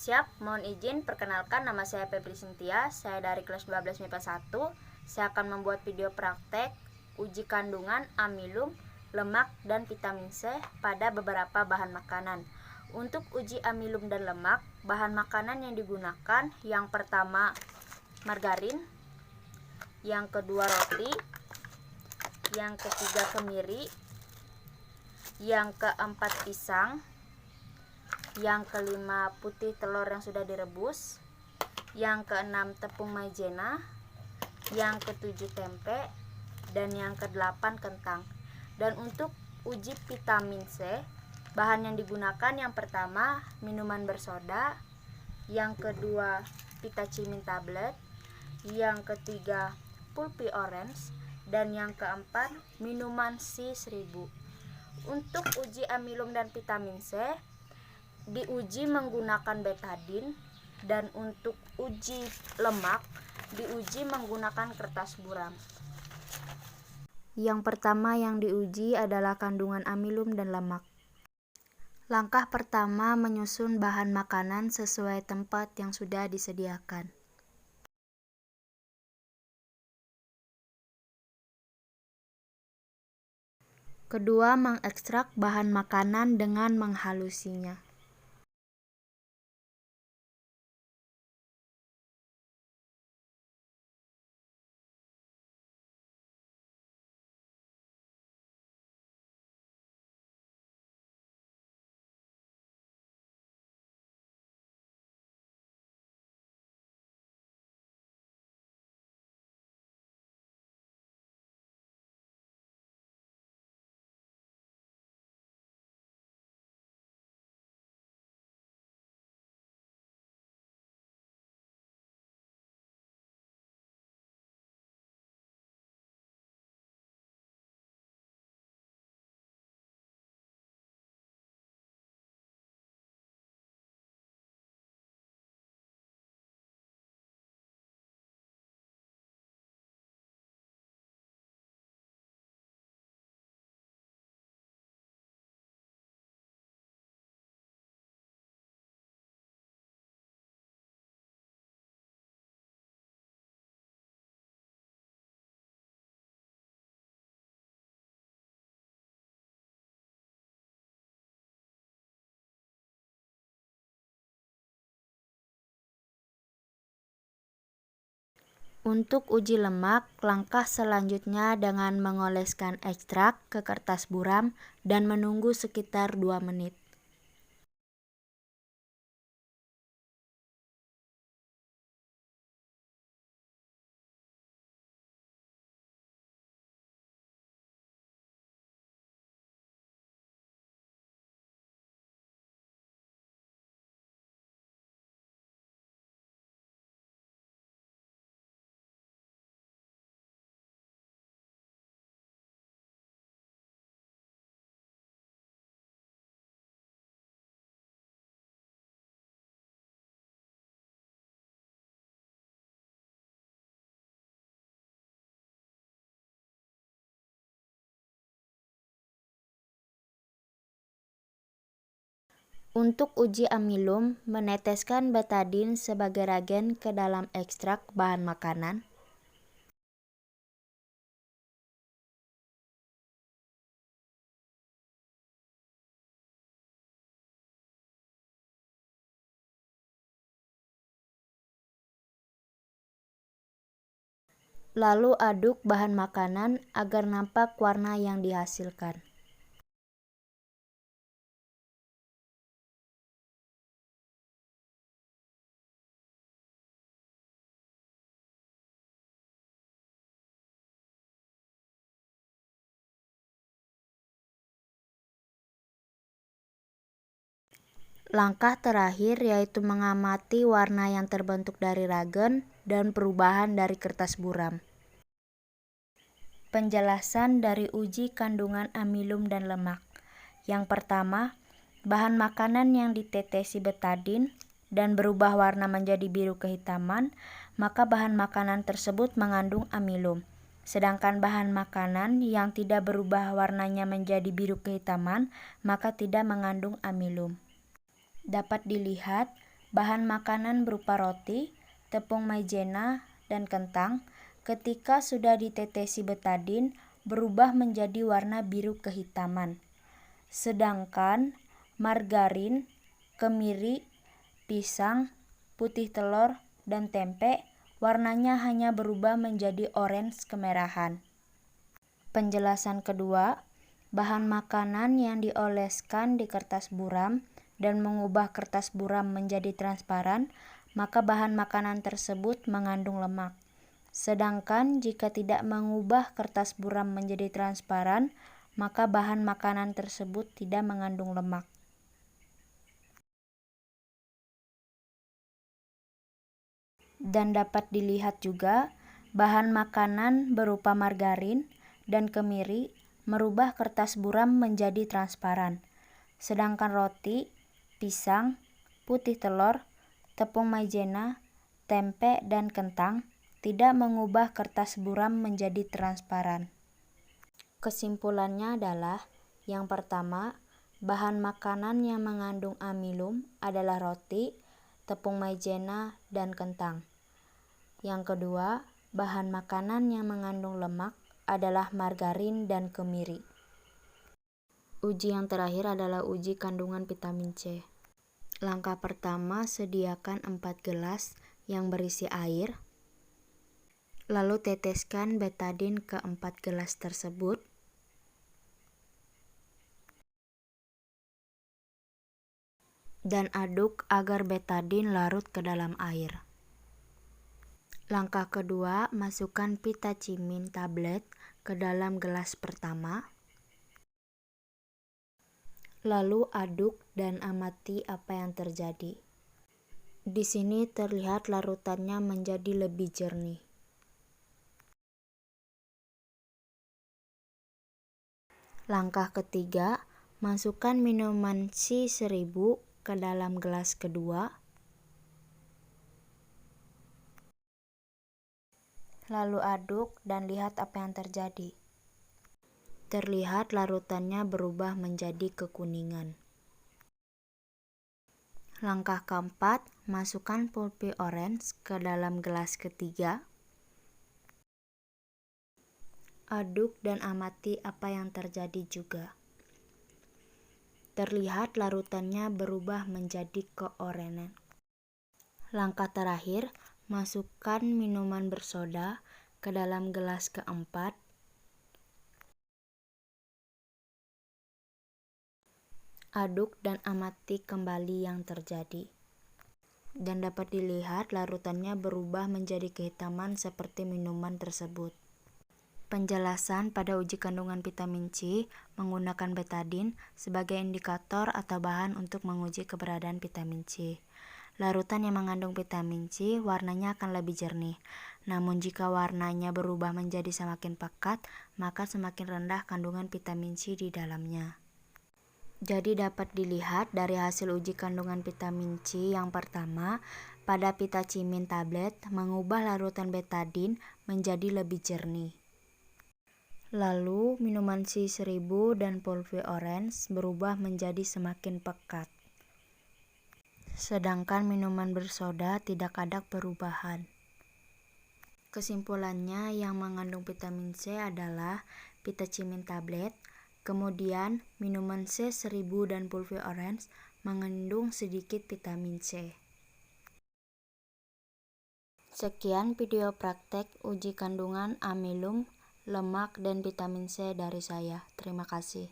Siap, mohon izin perkenalkan nama saya Febri Cynthia, saya dari kelas 12 MIPA 1. Saya akan membuat video praktek uji kandungan amilum, lemak, dan vitamin C pada beberapa bahan makanan. Untuk uji amilum dan lemak, bahan makanan yang digunakan yang pertama margarin, yang kedua roti, yang ketiga kemiri, yang keempat pisang, yang kelima putih telur yang sudah direbus, yang keenam tepung maizena, yang ketujuh tempe, dan yang kedelapan kentang. Dan untuk uji vitamin C, bahan yang digunakan yang pertama minuman bersoda, yang kedua vitamin tablet, yang ketiga pulpi orange, dan yang keempat minuman C1000. Untuk uji amilum dan vitamin C diuji menggunakan betadin, dan untuk uji lemak diuji menggunakan kertas buram. Yang pertama yang diuji adalah kandungan amilum dan lemak. Langkah pertama menyusun bahan makanan sesuai tempat yang sudah disediakan. Kedua, mengekstrak bahan makanan dengan menghalusinya. Untuk uji lemak, langkah selanjutnya dengan mengoleskan ekstrak ke kertas buram dan menunggu sekitar 2 menit. Untuk uji amilum, meneteskan betadin sebagai reagen ke dalam ekstrak bahan makanan. Lalu aduk bahan makanan agar nampak warna yang dihasilkan. Langkah terakhir yaitu mengamati warna yang terbentuk dari reagen dan perubahan dari kertas buram. Penjelasan dari uji kandungan amilum dan lemak. Yang pertama, bahan makanan yang ditetesi betadin dan berubah warna menjadi biru kehitaman, maka bahan makanan tersebut mengandung amilum. Sedangkan bahan makanan yang tidak berubah warnanya menjadi biru kehitaman, maka tidak mengandung amilum. Dapat dilihat bahan makanan berupa roti, tepung maizena, dan kentang ketika sudah ditetesi betadin berubah menjadi warna biru kehitaman. Sedangkan margarin, kemiri, pisang, putih telur, dan tempe warnanya hanya berubah menjadi orange kemerahan. Penjelasan kedua, bahan makanan yang dioleskan di kertas buram dan mengubah kertas buram menjadi transparan, maka bahan makanan tersebut mengandung lemak. Sedangkan jika tidak mengubah kertas buram menjadi transparan, maka bahan makanan tersebut tidak mengandung lemak. Dan dapat dilihat juga, bahan makanan berupa margarin dan kemiri merubah kertas buram menjadi transparan. Sedangkan roti, pisang, putih telur, tepung maizena, tempe, dan kentang tidak mengubah kertas buram menjadi transparan. Kesimpulannya adalah, yang pertama, bahan makanan yang mengandung amilum adalah roti, tepung maizena, dan kentang. Yang kedua, bahan makanan yang mengandung lemak adalah margarin dan kemiri. Uji yang terakhir adalah uji kandungan vitamin C. Langkah pertama, sediakan 4 gelas yang berisi air. Lalu teteskan betadin ke 4 gelas tersebut. Dan aduk agar betadin larut ke dalam air. Langkah kedua, masukkan vitacimin tablet ke dalam gelas pertama. Lalu aduk dan amati apa yang terjadi. Di sini terlihat larutannya menjadi lebih jernih. Langkah ketiga, masukkan minuman C1000 ke dalam gelas kedua. Lalu aduk dan lihat apa yang terjadi. Terlihat larutannya berubah menjadi kekuningan. Langkah keempat, masukkan pulpi orange ke dalam gelas ketiga. Aduk dan amati apa yang terjadi juga. Terlihat larutannya berubah menjadi keorange. Langkah terakhir, masukkan minuman bersoda ke dalam gelas keempat. Aduk dan amati kembali yang terjadi. Dan dapat dilihat larutannya berubah menjadi kehitaman seperti minuman tersebut. Penjelasan pada uji kandungan vitamin C menggunakan betadin sebagai indikator atau bahan untuk menguji keberadaan vitamin C. Larutan yang mengandung vitamin C warnanya akan lebih jernih. Namun jika warnanya berubah menjadi semakin pekat, maka semakin rendah kandungan vitamin C di dalamnya. Jadi dapat dilihat dari hasil uji kandungan vitamin C yang pertama, pada vitacimin tablet mengubah larutan betadin menjadi lebih jernih. Lalu minuman C1000 dan pulpi orange berubah menjadi semakin pekat. Sedangkan minuman bersoda tidak ada perubahan. Kesimpulannya, yang mengandung vitamin C adalah vitacimin tablet, kemudian minuman C1000 dan pulpi orange mengandung sedikit vitamin C. Sekian video praktek uji kandungan amilum, lemak, dan vitamin C dari saya. Terima kasih.